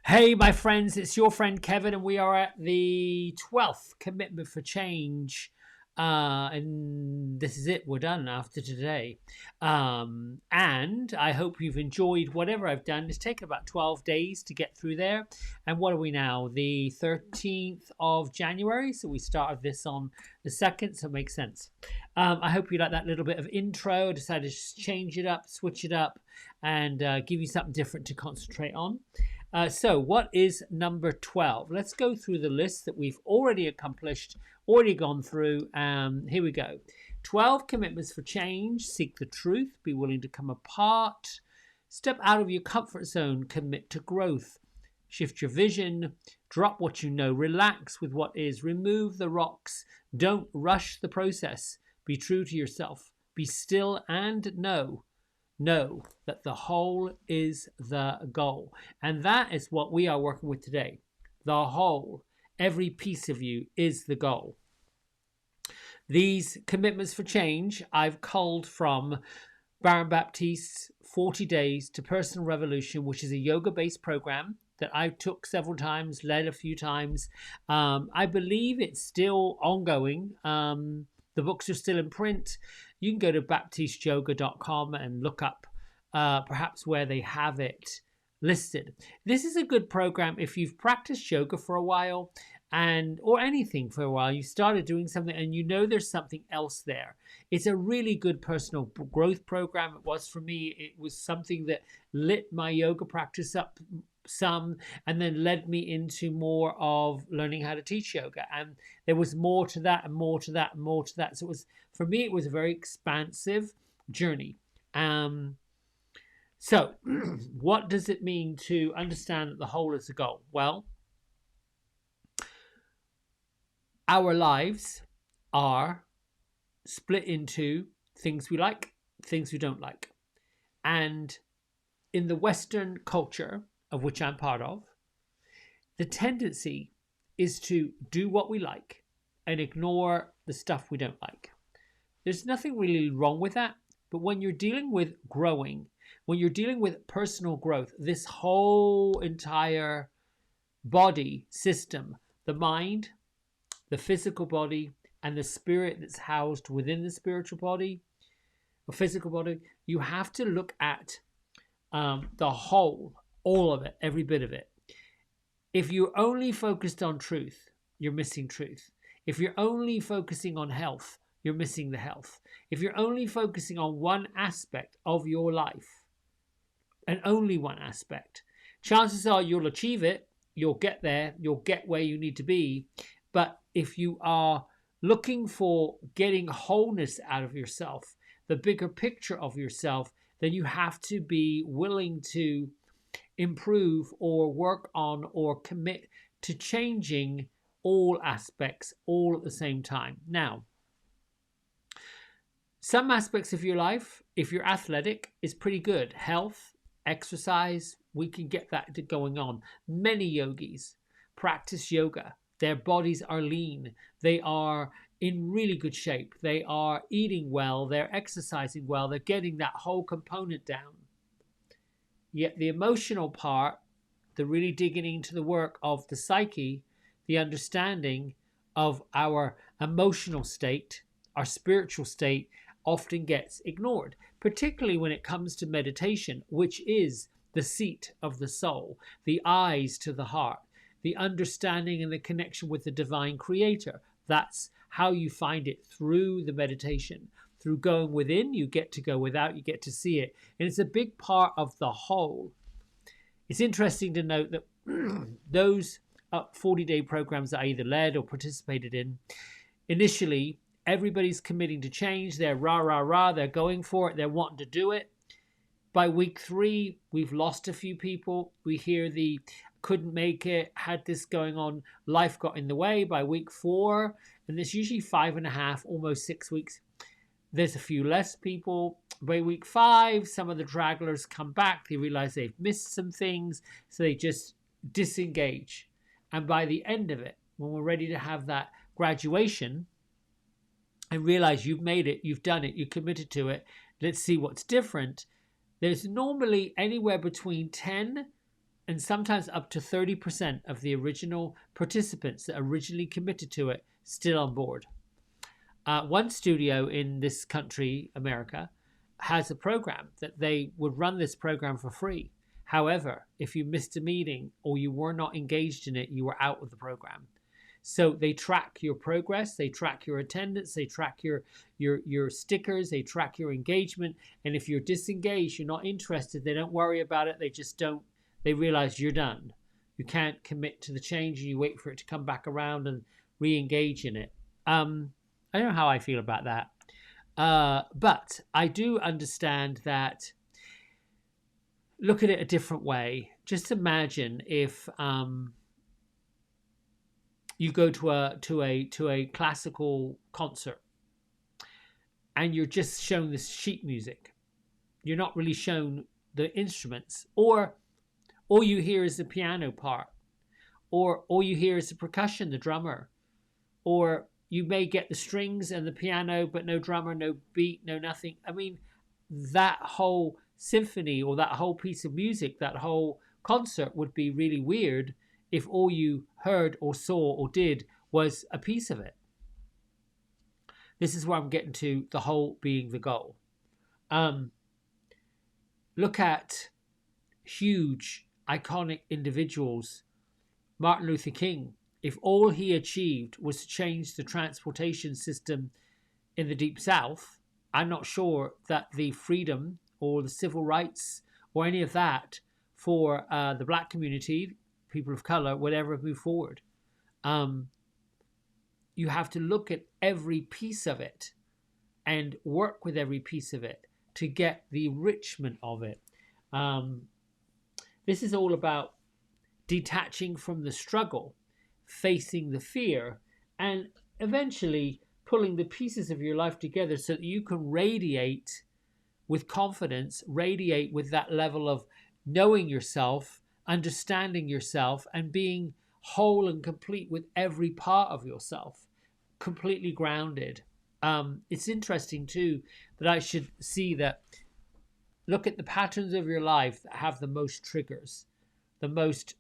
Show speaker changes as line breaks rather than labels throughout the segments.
Hey, my friends, it's your friend Kevin, and we are at the 12th commitment for change. And this is it. We're done after today. And I hope you've enjoyed whatever I've done. It's taken about 12 days to get through there. And what are we now? The 13th of January. So we started this on the 2nd, so it makes sense. I hope you like that little bit of intro. I decided to change it up, switch it up, and give you something different to concentrate on. So what is number 12? Let's go through the list that we've already accomplished, already gone through. Here we go. 12 commitments for change. Seek the truth. Be willing to come apart. Step out of your comfort zone. Commit to growth. Shift your vision. Drop what you know. Relax with what is. Remove the rocks. Don't rush the process. Be true to yourself. Be still and know that the whole is the goal. And that is what we are working with today. The whole, every piece of you is the goal. These commitments for change I've culled from Baron Baptiste's 40 Days to Personal Revolution, which is a yoga-based program that I took several times, led a few times. I believe it's still ongoing. The books are still in print. You can go to baptisteyoga.com and look up perhaps where they have it listed. This is a good program if you've practiced yoga for a while or anything for a while. You started doing something and you know there's something else there. It's a really good personal growth program. It was for me. It was something that lit my yoga practice up some and then led me into more of learning how to teach yoga, and there was more to that and more to that and more to that. So it was, for me, it was a very expansive journey. So what does it mean to understand that the whole is the goal? Well, our lives are split into things we like, things we don't like. And in the Western culture, of which I'm part of, the tendency is to do what we like and ignore the stuff we don't like. There's nothing really wrong with that, but when you're dealing with growing, when you're dealing with personal growth, this whole entire body system, the mind, the physical body, and the spirit that's housed within the spiritual body, or physical body, you have to look at the whole, all of it, every bit of it. If you're only focused on truth, you're missing truth. If you're only focusing on health, you're missing the health. If you're only focusing on one aspect of your life, and only one aspect, chances are you'll achieve it, you'll get there, you'll get where you need to be. But if you are looking for getting wholeness out of yourself, the bigger picture of yourself, then you have to be willing to improve or work on or commit to changing all aspects all at the same time. Now, some aspects of your life, if you're athletic, is pretty good. Health, exercise, we can get that going on. Many yogis practice yoga. Their bodies are lean. They are in really good shape. They are eating well. They're exercising well. They're getting that whole component down. Yet the emotional part, the really digging into the work of the psyche, the understanding of our emotional state, our spiritual state, often gets ignored, particularly when it comes to meditation, which is the seat of the soul, the eyes to the heart, the understanding and the connection with the divine creator. That's how you find it, through the meditation. Through going within, you get to go without, you get to see it. And it's a big part of the whole. It's interesting to note that those 40-day programs that I either led or participated in, initially, everybody's committing to change. They're rah, they're going for it, they're wanting to do it. By week 3, we've lost a few people. We hear the couldn't make it, had this going on, life got in the way. By week 4, and there's usually 5.5, almost 6 weeks, there's a few less people. By week 5, some of the stragglers come back. They realize they've missed some things, so they just disengage. And by the end of it, when we're ready to have that graduation and realize you've made it, you've done it, you committed to it, let's see what's different. There's normally anywhere between 10 and sometimes up to 30% of the original participants that originally committed to it still on board. One studio in this country, America, has a program that they would run this program for free. However, if you missed a meeting or you were not engaged in it, you were out of the program. So they track your progress, they track your attendance, they track your stickers, they track your engagement. And if you're disengaged, you're not interested, they don't worry about it. They just don't. They realize you're done. You can't commit to the change, and you wait for it to come back around and re-engage in it. I don't know how I feel about that, but I do understand that. Look at it a different way. Just imagine if you go to a classical concert and you're just shown this sheet music. You're not really shown the instruments, or all you hear is the piano part, or all you hear is the percussion, the drummer, or you may get the strings and the piano but no drummer, no beat, no nothing. I mean, that whole symphony or that whole piece of music, that whole concert would be really weird if all you heard or saw or did was a piece of it. This is where I'm getting to, the whole being the goal. Look at huge, iconic individuals. Martin Luther King, if all he achieved was to change the transportation system in the Deep South, I'm not sure that the freedom or the civil rights or any of that for the black community, people of color, would ever move forward. You have to look at every piece of it and work with every piece of it to get the enrichment of it. This is all about detaching from the struggle, facing the fear, and eventually pulling the pieces of your life together so that you can radiate with confidence, radiate with that level of knowing yourself, understanding yourself, and being whole and complete with every part of yourself, completely grounded. It's interesting too that I should see that. Look at the patterns of your life that have the most triggers, the most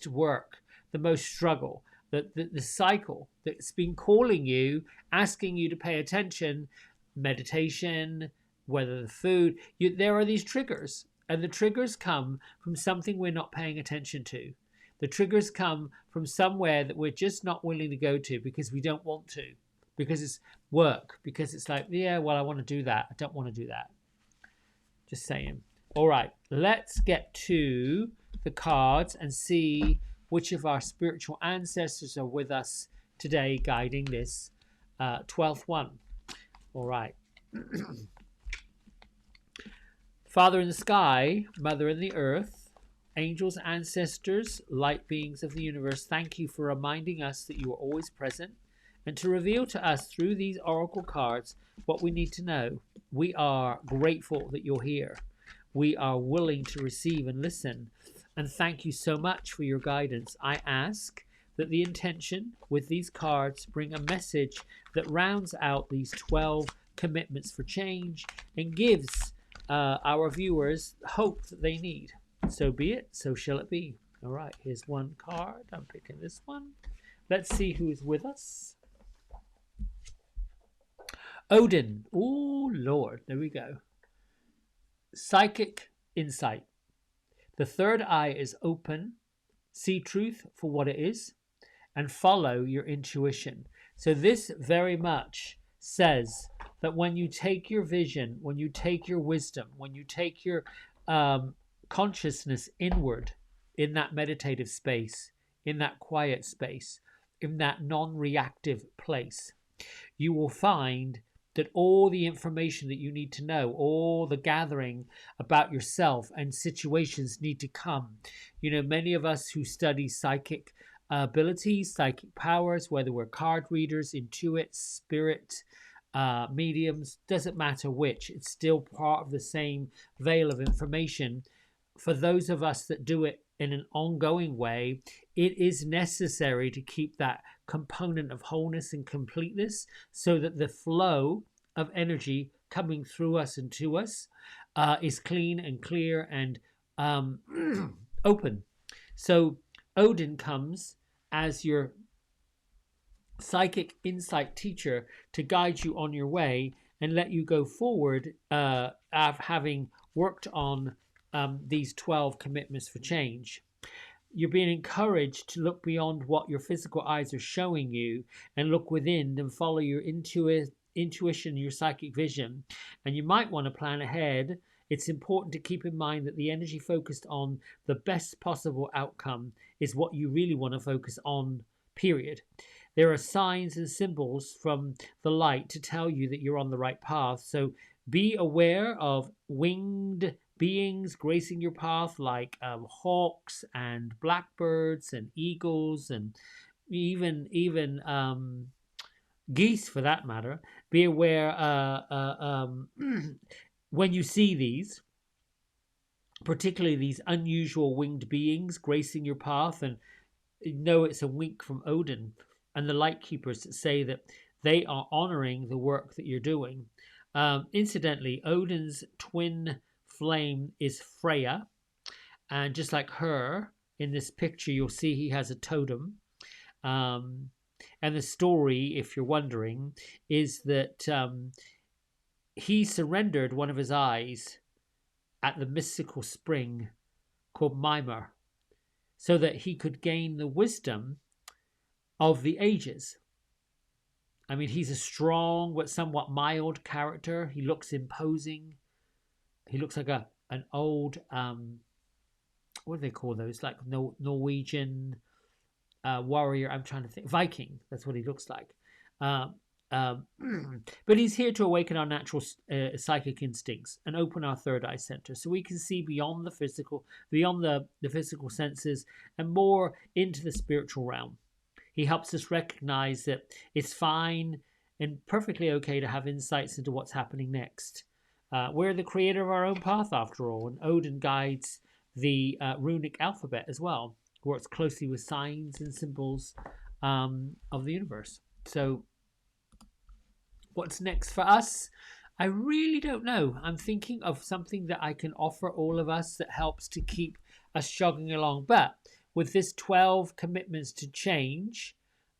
work, the most struggle, the cycle that's been calling you, asking you to pay attention, meditation, whether the food. There are these triggers, and the triggers come from something we're not paying attention to. The triggers come from somewhere that we're just not willing to go to because we don't want to, because it's work, because it's like, yeah, well, I want to do that. I don't want to do that. Just saying. All right, let's get to the cards and see which of our spiritual ancestors are with us today guiding this 12th one. All right. Father in the sky, Mother in the earth, angels, ancestors, light beings of the universe, thank you for reminding us that you are always present and to reveal to us through these oracle cards what we need to know. We are grateful that you're here. We are willing to receive and listen. And thank you so much for your guidance. I ask that the intention with these cards bring a message that rounds out these 12 commitments for change and gives our viewers hope that they need. So be it, so shall it be. All right, here's one card. I'm picking this one. Let's see who's with us. Odin. Oh, Lord. There we go. Psychic insight. The third eye is open. See truth for what it is and follow your intuition. So this very much says that when you take your vision, when you take your wisdom, when you take your consciousness inward in that meditative space, in that quiet space, in that non-reactive place, you will find that all the information that you need to know, all the gathering about yourself and situations need to come. You know, many of us who study psychic abilities, psychic powers, whether we're card readers, intuits, spirit, mediums, doesn't matter which, it's still part of the same veil of information. For those of us that do it in an ongoing way, it is necessary to keep that component of wholeness and completeness so that the flow of energy coming through us and to us is clean and clear and open. So Odin comes as your psychic insight teacher to guide you on your way and let you go forward, having worked on these 12 commitments for change. You're being encouraged to look beyond what your physical eyes are showing you and look within and follow your intuition, your psychic vision. And you might want to plan ahead. It's important to keep in mind that the energy focused on the best possible outcome is what you really want to focus on, period. There are signs and symbols from the light to tell you that you're on the right path. So be aware of winged beings gracing your path, like hawks and blackbirds and eagles and even geese, for that matter. Be aware when you see these, particularly these unusual winged beings gracing your path, and know it's a wink from Odin and the light keepers that say that they are honoring the work that you're doing. Incidentally, Odin's twin flame is Freya, and just like her in this picture, you'll see he has a totem. And the story, if you're wondering, is that he surrendered one of his eyes at the mystical spring called Mimir, so that he could gain the wisdom of the ages. I mean, he's a strong but somewhat mild character. He looks imposing. He looks like an old what do they call those? Like Norwegian warrior. I'm trying to think. Viking. That's what he looks like. Um, um, but he's here to awaken our natural psychic instincts and open our third eye center, so we can see beyond the physical, beyond the physical senses, and more into the spiritual realm. He helps us recognize that it's fine and perfectly okay to have insights into what's happening next. We're the creator of our own path, after all, and Odin guides the runic alphabet as well, works closely with signs and symbols of the universe. So, what's next for us? I really don't know. I'm thinking of something that I can offer all of us that helps to keep us jogging along. But with this 12 commitments to change,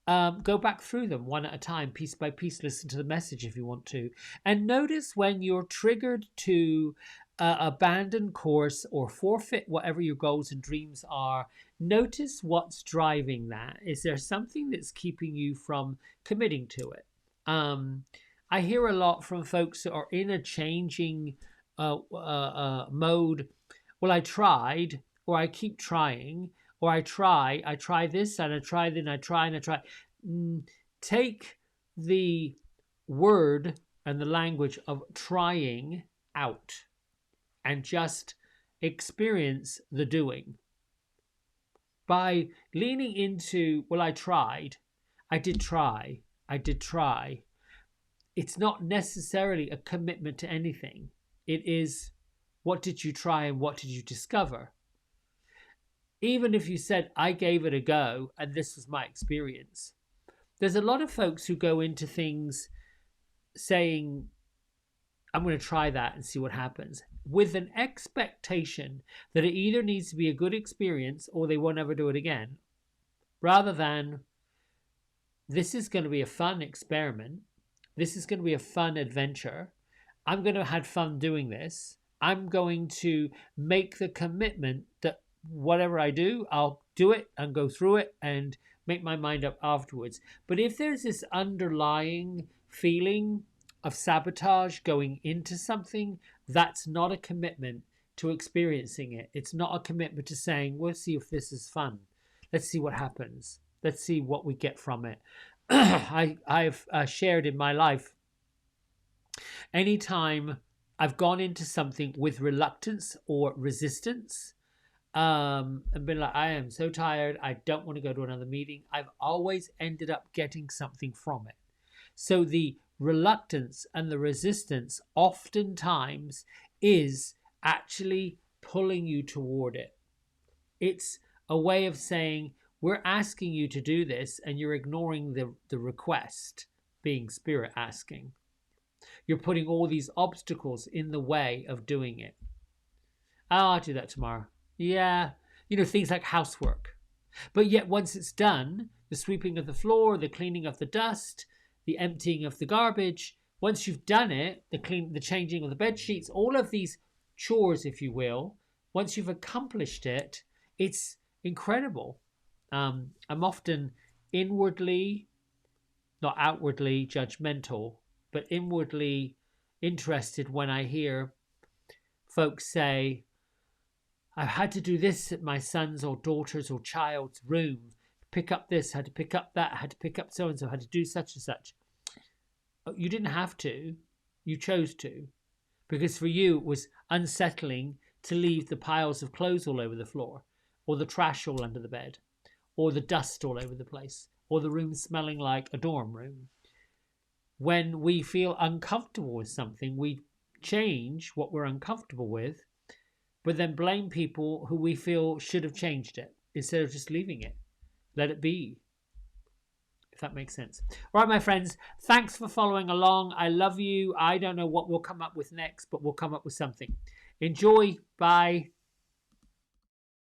go back through them one at a time, piece by piece. Listen to the message if you want to. And notice when you're triggered to abandon course or forfeit whatever your goals and dreams are. Notice what's driving that. Is there something that's keeping you from committing to it? I hear a lot from folks that are in a changing mode. Well, I tried, or I keep trying, or I try this, and I try, then I try, and I try. Take the word and the language of trying out and just experience the doing. By leaning into, well, I tried, I did try, it's not necessarily a commitment to anything. It is, what did you try and what did you discover? Even if you said, I gave it a go and this was my experience. There's a lot of folks who go into things saying, I'm going to try that and see what happens, with an expectation that it either needs to be a good experience or they won't ever do it again, rather than, this is going to be a fun experiment. This is going to be a fun adventure. I'm going to have fun doing this. I'm going to make the commitment that whatever I do, I'll do it and go through it and make my mind up afterwards. But if there's this underlying feeling of sabotage going into something, that's not a commitment to experiencing it. It's not a commitment to saying, we'll see if this is fun. Let's see what happens. Let's see what we get from it. I've shared in my life, anytime I've gone into something with reluctance or resistance, and been like, I am so tired, I don't want to go to another meeting, I've always ended up getting something from it. So the reluctance and the resistance oftentimes is actually pulling you toward it. It's a way of saying, we're asking you to do this and you're ignoring the request, being spirit asking. You're putting all these obstacles in the way of doing it. Oh, I'll do that tomorrow. Yeah, things like housework. But yet once it's done, the sweeping of the floor, the cleaning of the dust, the emptying of the garbage, once you've done it, the changing of the bed sheets, all of these chores, if you will, once you've accomplished it, it's incredible. I'm often inwardly, not outwardly judgmental, but inwardly interested when I hear folks say, I've had to do this at my son's or daughter's or child's room, pick up this, had to pick up that, had to pick up so and so, had to do such and such. You didn't have to, you chose to, because for you it was unsettling to leave the piles of clothes all over the floor, or the trash all under the bed, or the dust all over the place, or the room smelling like a dorm room. When we feel uncomfortable with something, we change what we're uncomfortable with, but then blame people who we feel should have changed it instead of just leaving it. Let it be, if that makes sense. All right, my friends, thanks for following along. I love you. I don't know what we'll come up with next, but we'll come up with something. Enjoy. Bye.